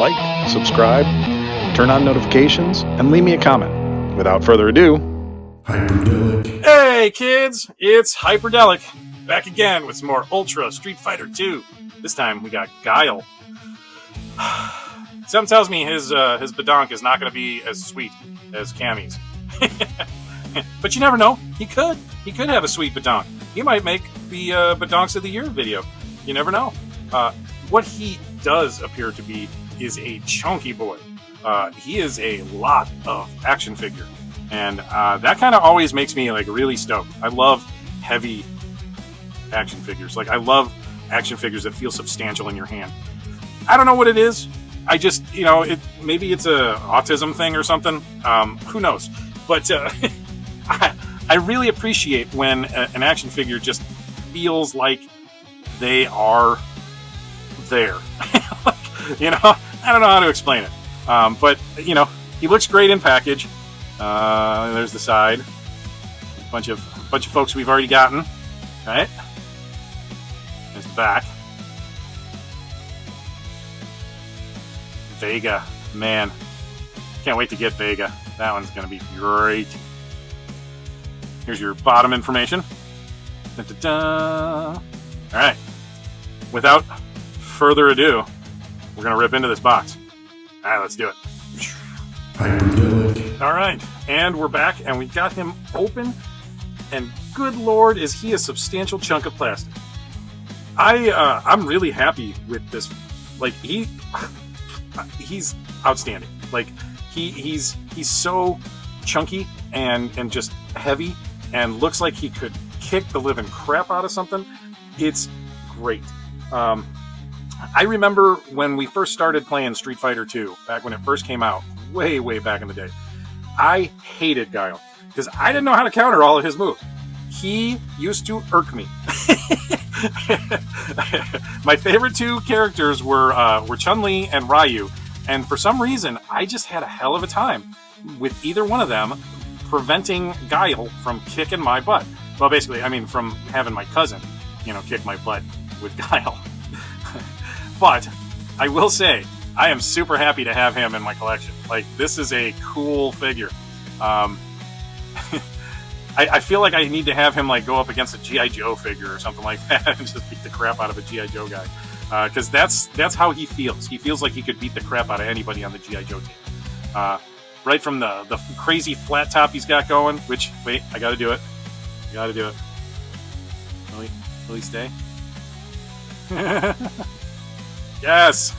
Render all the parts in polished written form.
like, subscribe, turn on notifications, and leave me a comment. Without further ado, Hyperdellic. Hey kids, it's Hyperdellic, back again with some more Ultra Street Fighter 2. This time we got Guile. Something tells me his badonk is not going to be as sweet as Cammy's. But you never know. He could have a sweet badonk. He might make the badonks of the year video. You never know. What he does appear to be is a chunky boy. He is a lot of action figure. And that kind of always makes me like really stoked. I love heavy action figures. Like I love action figures that feel substantial in your hand. I don't know what it is. I just, maybe it's a autism thing or something. Who knows? But I really appreciate when an action figure just feels like they are there. I don't know how to explain it. But he looks great in package. There's the side. A bunch of folks we've already gotten. Right? There's the back. Vega, man, can't wait to get Vega. That one's gonna be great. Here's your bottom information. Da-da-da. All right. Without further ado, we're gonna rip into this box. All right, let's do it. Hyperdellic. All right, and we're back, and we got him open. And good lord, is he a substantial chunk of plastic? I'm really happy with this. Like he's outstanding. Like he's so chunky and just heavy, and looks like he could kick the living crap out of something. It's great. I remember when we first started playing Street Fighter 2, back when it first came out, way back in the day. I hated Guile because I didn't know how to counter all of his moves. He used to irk me. My favorite two characters were Chun-Li and Ryu, and for some reason, I just had a hell of a time with either one of them preventing Guile from kicking my butt. Well, basically, I mean, from having my cousin, kick my butt with Guile. But I will say, I am super happy to have him in my collection. Like, this is a cool figure. I feel like I need to have him like go up against a G.I. Joe figure or something like that and just beat the crap out of a G.I. Joe guy. Because that's how he feels. He feels like he could beat the crap out of anybody on the G.I. Joe team. Right from the crazy flat top he's got going, which, wait, I gotta do it. Will he stay? Yes!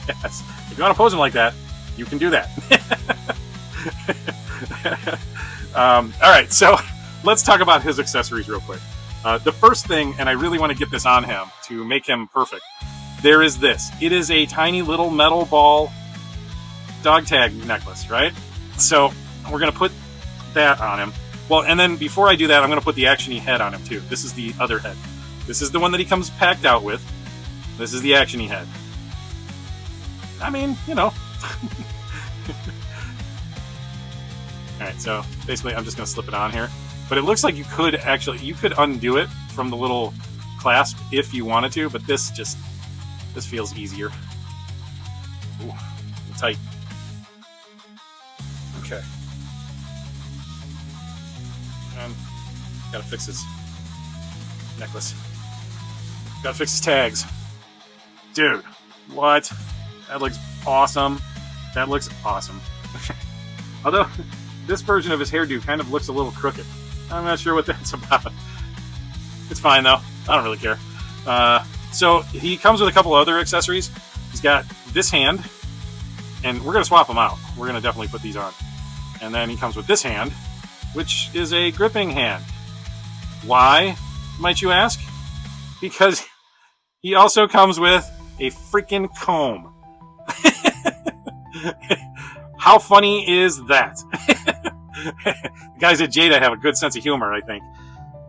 Yes. If you want to pose him like that, you can do that. Alright, so let's talk about his accessories real quick. The first thing, and I really want to get this on him to make him perfect, there is this. It is a tiny little metal ball dog tag necklace, right? So we're going to put that on him. Well, and then before I do that, I'm going to put the action-y head on him too. This is the other head. This is the one that he comes packed out with. This is the action-y head. I mean, Alright, so basically I'm just going to slip it on here. But it looks like you could undo it from the little clasp if you wanted to, but this feels easier. Ooh, tight. Okay. And gotta fix his necklace. Gotta fix his tags. Dude, what? That looks awesome. That looks awesome. Although, this version of his hairdo kind of looks a little crooked. I'm not sure what that's about. It's fine, though. I don't really care. So, he comes with a couple other accessories. He's got this hand, and we're going to swap them out. We're going to definitely put these on. And then he comes with this hand, which is a gripping hand. Why, might you ask? Because he also comes with a freaking comb. How funny is that? The guys at Jada have a good sense of humor, I think.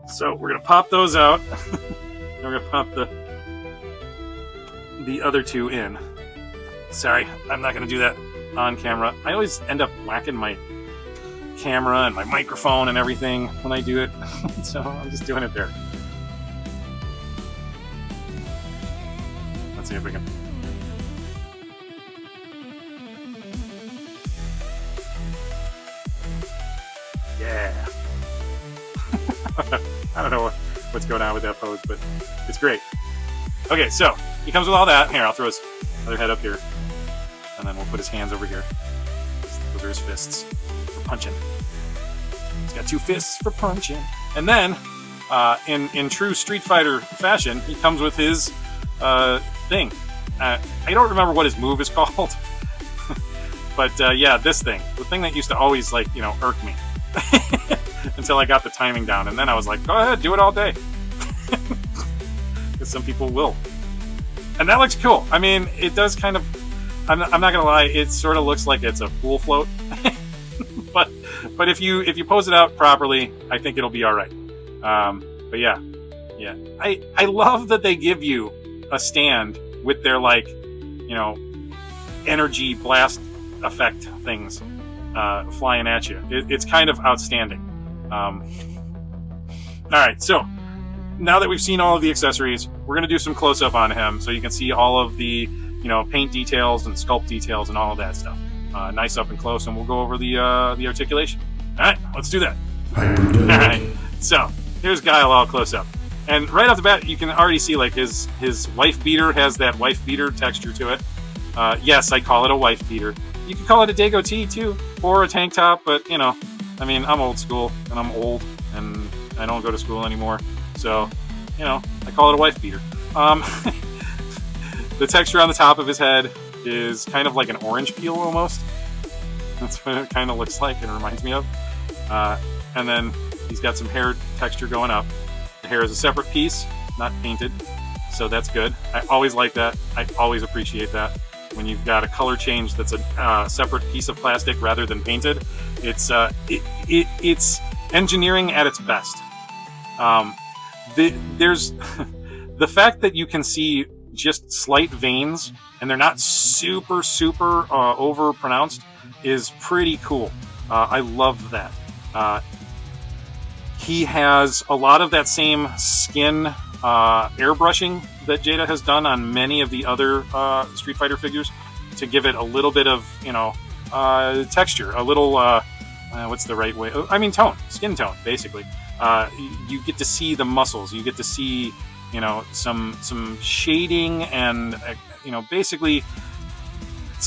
So we're going to pop those out. And we're going to pop the other two in. Sorry, I'm not going to do that on camera. I always end up whacking my camera and my microphone and everything when I do it. So I'm just doing it there. Let's see if we can... I don't know what's going on with that pose, but it's great. Okay, so he comes with all that. Here, I'll throw his other head up here, and then we'll put his hands over here. Those are his fists for punching. He's got 2 fists for punching. And then, in true Street Fighter fashion, he comes with his thing. I don't remember what his move is called, but yeah, this thing. The thing that used to always, like, you know, irk me. Until I got the timing down, and then I was like, go ahead, do it all day. Because some people will. And that looks cool. I mean, it does kind of, I'm not gonna lie, it sort of looks like it's a pool float. but if you pose it out properly, I think it'll be alright. But yeah. I love that they give you a stand with their, like, you know, energy blast effect things flying at you. It's kind of outstanding. Alright, so now that we've seen all of the accessories, we're going to do some close-up on him so you can see all of the, you know, paint details and sculpt details and all of that stuff. Nice up and close, and we'll go over the articulation. Alright, let's do that. Hyperdellic. Alright, so here's Guile all close-up. And right off the bat, you can already see, like, his wife beater has that wife beater texture to it. Yes, I call it a wife beater. You could call it a Dago tee, too, or a tank top, but, you know, I mean, I'm old school, and I'm old, and I don't go to school anymore, so, you know, I call it a wife beater. The texture on the top of his head is kind of like an orange peel, almost. That's what it kind of looks like and reminds me of. And then he's got some hair texture going up. The hair is a separate piece, not painted, so that's good. I always like that. I always appreciate that. When you've got a color change that's a separate piece of plastic rather than painted, it's engineering at its best. There's the fact that you can see just slight veins and they're not super over pronounced is pretty cool. I love that. He has a lot of that same skin airbrushing that Jada has done on many of the other Street Fighter figures to give it a little bit of, you know, texture, a little, what's the right way? I mean, tone, skin tone, basically. You get to see the muscles, you get to see, you know, some shading and, you know, basically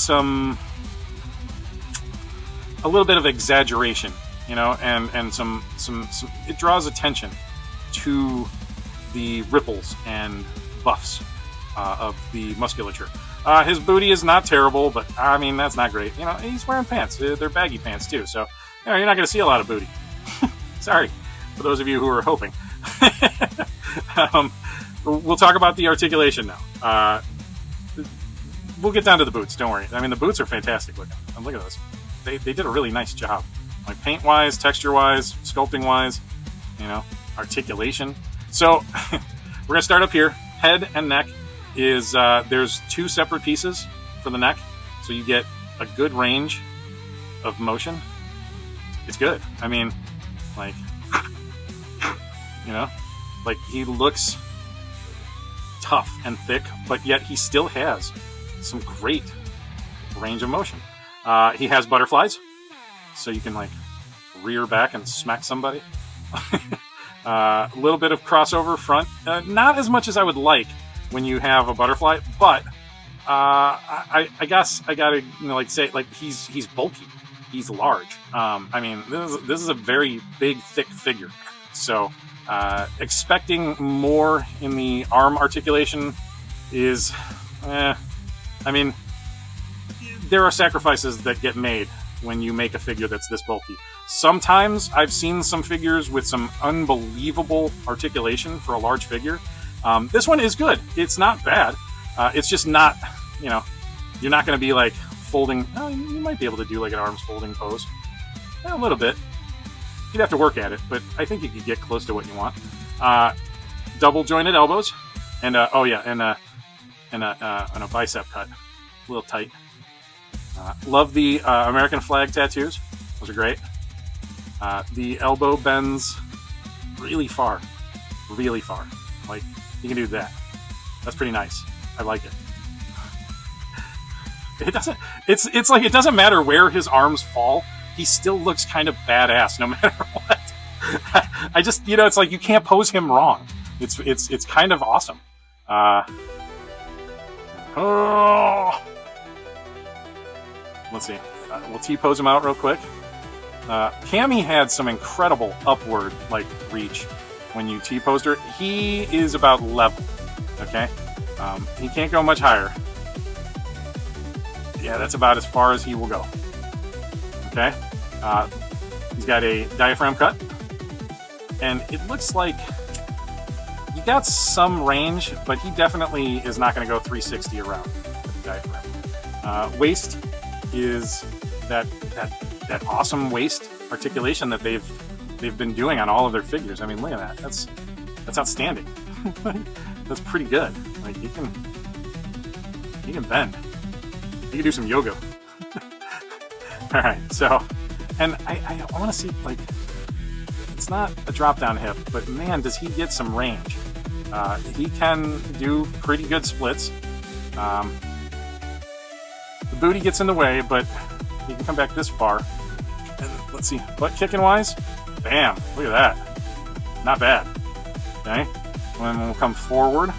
a little bit of exaggeration, you know, and some it draws attention to the ripples and buffs of the musculature. His booty is not terrible, but I mean, that's not great. You know, he's wearing pants. They're baggy pants too, so you know, you're not going to see a lot of booty. Sorry, for those of you who are hoping. We'll talk about the articulation now. We'll get down to the boots, don't worry. I mean, the boots are fantastic looking. And look at those. They did a really nice job. Like paint-wise, texture-wise, sculpting-wise, you know, articulation. So, we're going to start up here. Head and neck is, there's 2 separate pieces for the neck, so you get a good range of motion. It's good. I mean, like, you know, like he looks tough and thick, but yet he still has some great range of motion. He has butterflies, so you can like rear back and smack somebody. A little bit of crossover front, not as much as I would like when you have a butterfly, but I guess I gotta, you know, like say, like he's bulky, he's large. I mean, this is a very big, thick figure, so expecting more in the arm articulation is, I mean, there are sacrifices that get made when you make a figure that's this bulky. Sometimes I've seen some figures with some unbelievable articulation for a large figure. This one is good. It's not bad. It's just not, you know, you're not going to be like folding. Oh, you might be able to do like an arms folding pose. A little bit. You'd have to work at it, but I think you could get close to what you want. Double jointed elbows, and oh yeah, and a bicep cut, a little tight. Love the American flag tattoos; those are great. The elbow bends really far, Like you can do that. That's pretty nice. I like it. It doesn't. It's like it doesn't matter where his arms fall. He still looks kind of badass no matter what. I just, you know, it's like you can't pose him wrong. It's kind of awesome. Oh, let's see. We'll T-pose him out real quick. Cammy had some incredible upward like reach when you T-posed her. He is about level. Okay, he can't go much higher. Yeah, that's about as far as he will go. Okay, he's got a diaphragm cut, and it looks like he got some range, but he definitely is not going to go 360 around with the diaphragm. Waist is that awesome waist articulation that they've been doing on all of their figures. I mean, look at that. That's outstanding. That's pretty good. Like he can bend. He can do some yoga. All right, so, and I want to see, like, it's not a drop down hip, but man, does he get some range. He can do pretty good splits. The booty gets in the way, but he can come back this far. And let's see, butt kicking wise, bam, look at that. Not bad. Okay, when we'll come forward,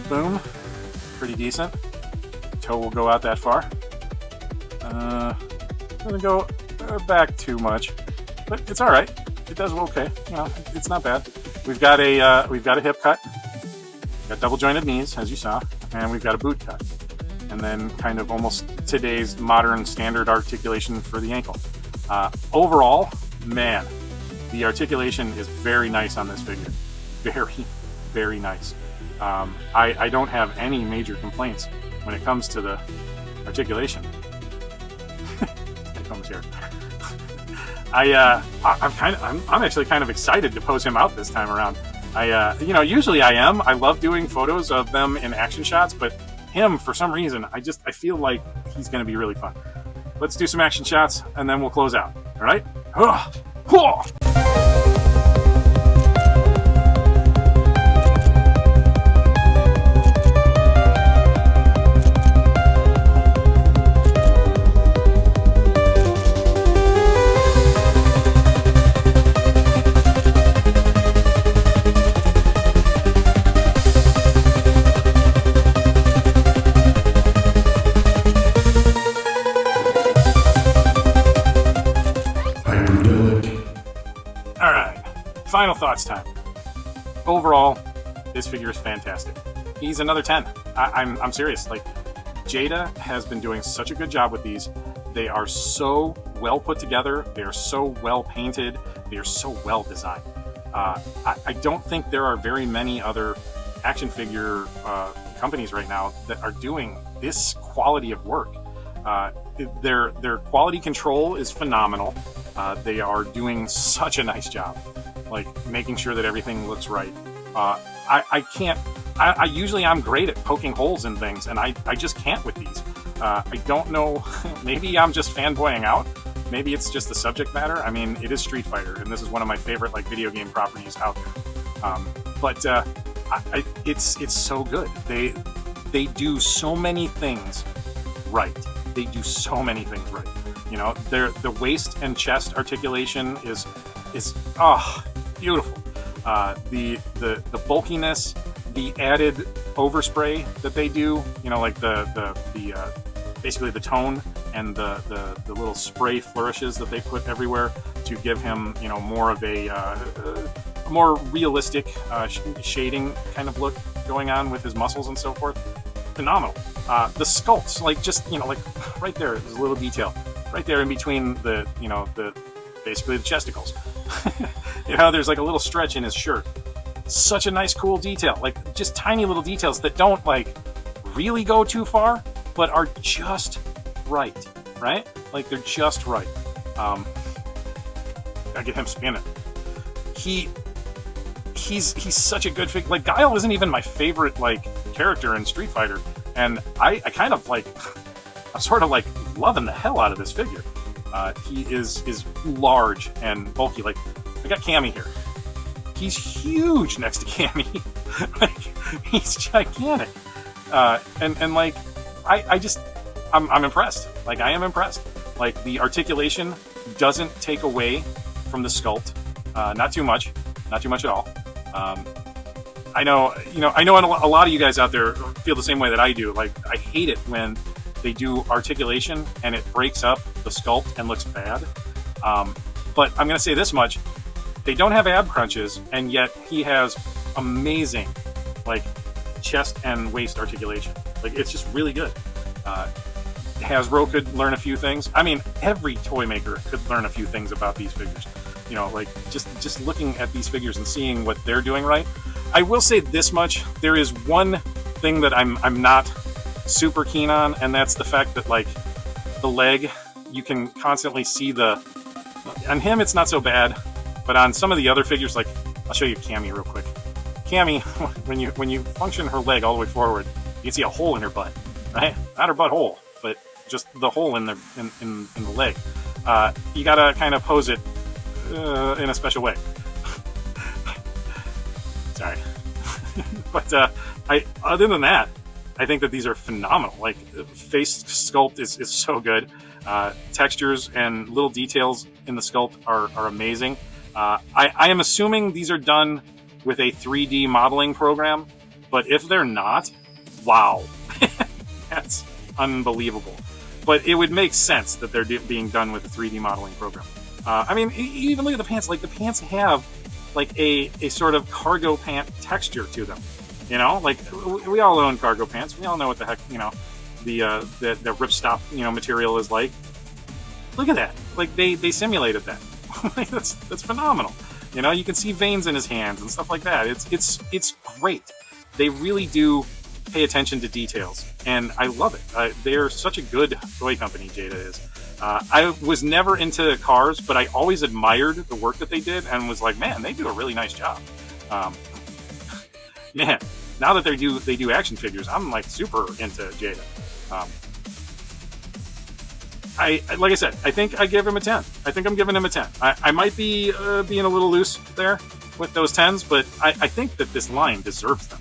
boom, pretty decent. Toe will go out that far. Gonna go back too much, but it's all right. It does okay. You know, it's not bad. We've got a hip cut. We've got double jointed knees, as you saw, and we've got a boot cut, and then kind of almost today's modern standard articulation for the ankle. Overall, man, the articulation is very nice on this figure. Very, very nice. I don't have any major complaints when it comes to the articulation. It comes here. I'm actually kind of excited to pose him out this time around. You know, usually I am. I love doing photos of them in action shots, but him, for some reason, I feel like he's going to be really fun. Let's do some action shots, and then we'll close out. All right? Final thoughts time. Overall, this figure is fantastic. He's another 10. I'm serious. Like, Jada has been doing such a good job with these. They are so well put together. They are so well painted. They are so well designed. I don't think there are very many other action figure companies right now that are doing this quality of work. Their quality control is phenomenal. They are doing such a nice job, like making sure that everything looks right. Usually I'm great at poking holes in things, and I just can't with these. I don't know, maybe I'm just fanboying out. Maybe it's just the subject matter. I mean, it is Street Fighter, and this is one of my favorite like video game properties out there. It's so good. They do so many things right. They do so many things right. You know, the waist and chest articulation is beautiful. The bulkiness, the added overspray that they do, you know, like the basically the tone and the little spray flourishes that they put everywhere to give him, you know, more of a more realistic shading kind of look going on with his muscles and so forth. Phenomenal. The sculpts, like, just, you know, like right there, there's a little detail right there in between the, you know, basically the chesticles. You know, there's like a little stretch in his shirt. Such a nice, cool detail. Like, just tiny little details that don't like really go too far, but are just right? Like, they're just right. Gotta get him spinning. He's such a good figure. Like, Guile isn't even my favorite like character in Street Fighter, and I kind of like, I'm sort of like loving the hell out of this figure. He is large and bulky. Like, I got Cammy here. He's huge next to Cammy. Like, he's gigantic. And like, I'm impressed. Like, I am impressed. Like, the articulation doesn't take away from the sculpt, not too much. not too much at all. I know a lot of you guys out there feel the same way that I do. Like, I hate it when they do articulation and it breaks up the sculpt and looks bad. But I'm going to say this much. They don't have ab crunches, and yet he has amazing, like, chest and waist articulation. Like, it's just really good. Hasbro could learn a few things. I mean, every toy maker could learn a few things about these figures. You know, like, just looking at these figures and seeing what they're doing right. I will say this much. There is one thing that I'm not super keen on, and that's the fact that, like, the leg, you can constantly see the... On him, it's not so bad, but on some of the other figures, like, I'll show you Cammy real quick. Cammy, when you function her leg all the way forward, you can see a hole in her butt, right? Not her butt hole, but just the hole in the leg. You gotta kind of pose it in a special way. Sorry. But other than that, I think that these are phenomenal. Like, face sculpt is so good. Textures and little details in the sculpt are amazing. I am assuming these are done with a 3D modeling program, but if they're not, wow, that's unbelievable. But it would make sense that they're being done with a 3D modeling program. I mean, even look at the pants. Like, the pants have like a sort of cargo pant texture to them. You know, like, we all own cargo pants. We all know what the heck, you know, the ripstop, you know, material is like. Look at that. Like, they simulated that. Like, that's phenomenal. You know, you can see veins in his hands and stuff like that. It's great. They really do pay attention to details, and I love it. They're such a good toy company, Jada is. I was never into cars, but I always admired the work that they did and was like, man, they do a really nice job. Man, now that they do action figures, I'm like super into Jada. Like I said, I think I give him a 10. I think I'm giving him a 10. I might be being a little loose there with those 10s, but I think that this line deserves them.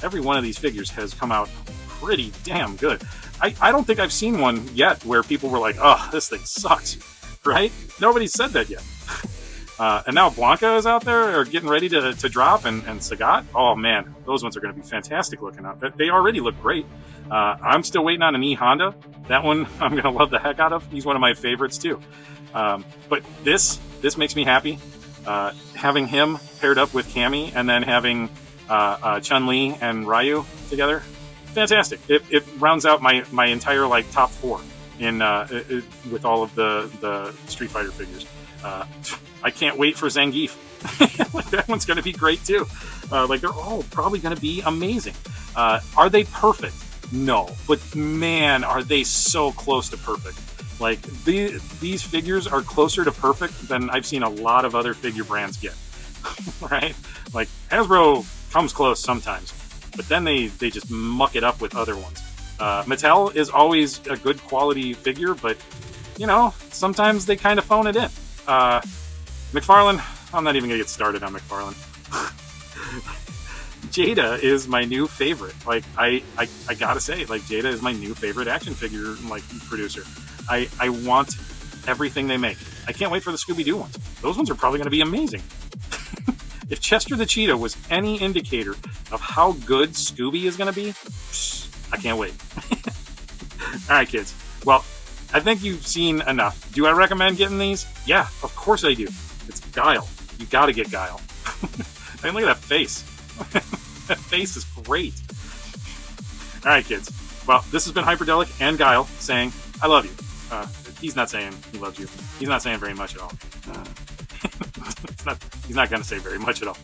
Every one of these figures has come out pretty damn good. I don't think I've seen one yet where people were like, oh, this thing sucks, right? Nobody said that yet. And now Blanca is out there, or getting ready to drop, and Sagat. Oh man, those ones are going to be fantastic looking out. They already look great. I'm still waiting on an E Honda. That one I'm going to love the heck out of. He's one of my favorites too. But this makes me happy. Having him paired up with Cammy, and then having Chun-Li and Ryu together, fantastic. It rounds out my entire like top 4 in with all of the Street Fighter figures. I can't wait for Zangief. Like, that one's going to be great too. Like, they're all probably going to be amazing. Are they perfect? No, but man, are they so close to perfect. Like, these figures are closer to perfect than I've seen a lot of other figure brands get. Right? Like, Hasbro comes close sometimes, but then they just muck it up with other ones. Mattel is always a good quality figure, but, you know, sometimes they kind of phone it in. McFarlane, I'm not even going to get started on McFarlane. Jada is my new favorite. Like, I gotta say, like, Jada is my new favorite action figure, like, producer. I want everything they make. I can't wait for the Scooby-Doo ones. Those ones are probably going to be amazing. If Chester the Cheetah was any indicator of how good Scooby is going to be, I can't wait. All right, kids. Well, I think you've seen enough. Do I recommend getting these? Yeah, of course I do. It's Guile. You gotta get Guile. I mean, look at that face. That face is great. All right, kids. Well, this has been Hyperdellic and Guile saying, I love you. He's not saying he loves you. He's not saying very much at all. He's not going to say very much at all.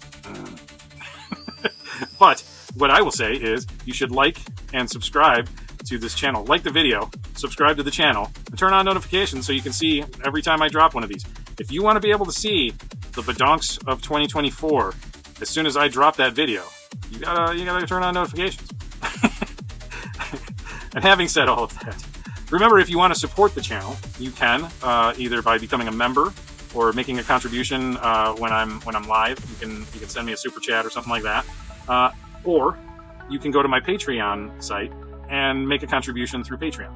But what I will say is you should like and subscribe to this channel. Like the video, subscribe to the channel, and turn on notifications so you can see every time I drop one of these. If you want to be able to see the badonks of 2024 as soon as I drop that video, you gotta turn on notifications. And having said all of that, remember, if you want to support the channel, you can either by becoming a member or making a contribution when I'm live. You can send me a super chat or something like that, or you can go to my Patreon site and make a contribution through Patreon.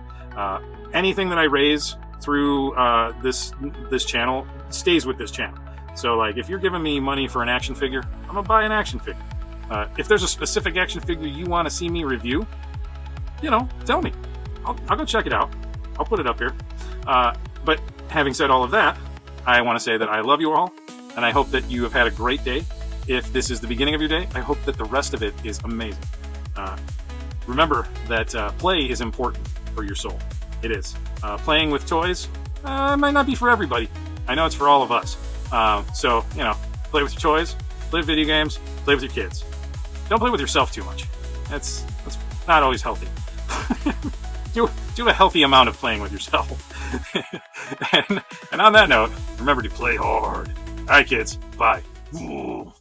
Anything that I raise through this channel stays with this channel. So, like, if you're giving me money for an action figure, I'm gonna buy an action figure. If there's a specific action figure you want to see me review, tell me. I'll go check it out. I'll put it up here. But having said all of that, I want to say that I love you all, and I hope that you have had a great day. If this is the beginning of your day, I hope that the rest of it is amazing. Remember that play is important for your soul. It is. Playing with toys might not be for everybody. I know it's for all of us. So, play with your toys, play with video games, play with your kids. Don't play with yourself too much. That's not always healthy. do a healthy amount of playing with yourself. and on that note, remember to play hard. All right, kids. Bye. Ooh.